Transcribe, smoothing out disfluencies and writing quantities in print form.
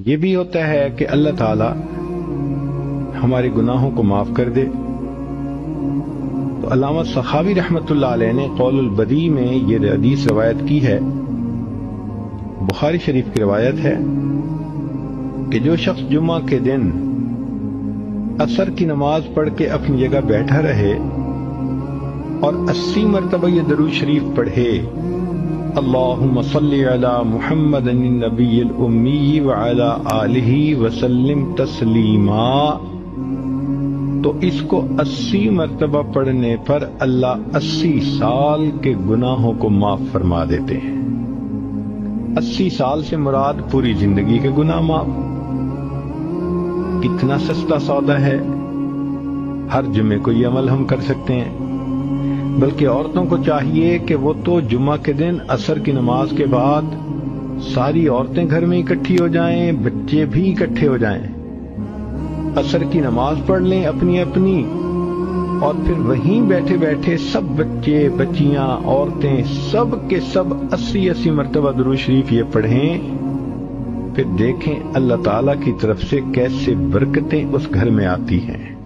یہ بھی ہوتا ہے کہ اللہ تعالی ہمارے گناہوں کو معاف کر دے۔ تو علامہ سخاوی رحمۃ اللہ علیہ نے قول البدیع میں یہ حدیث روایت کی ہے، بخاری شریف کی روایت ہے کہ جو شخص جمعہ کے دن عصر کی نماز پڑھ کے اپنی جگہ بیٹھا رہے اور 80 مرتبہ یہ درود شریف پڑھے، اللہم صلی علی محمد النبی الامی وعلی آلہ وسلم تسلیما، تو اس کو 80 مرتبہ پڑھنے پر اللہ 80 سال کے گناہوں کو معاف فرما دیتے ہیں۔ 80 سال سے مراد پوری زندگی کے گناہ معاف۔ کتنا سستا سودا ہے، ہر جمعے کو یہ عمل ہم کر سکتے ہیں۔ بلکہ عورتوں کو چاہیے کہ وہ تو جمعہ کے دن عصر کی نماز کے بعد ساری عورتیں گھر میں اکٹھی ہو جائیں، بچے بھی اکٹھے ہو جائیں، عصر کی نماز پڑھ لیں اپنی اپنی، اور پھر وہیں بیٹھے بیٹھے سب بچے بچیاں عورتیں سب کے سب 80 مرتبہ درود شریف یہ پڑھیں، پھر دیکھیں اللہ تعالیٰ کی طرف سے کیسے برکتیں اس گھر میں آتی ہیں۔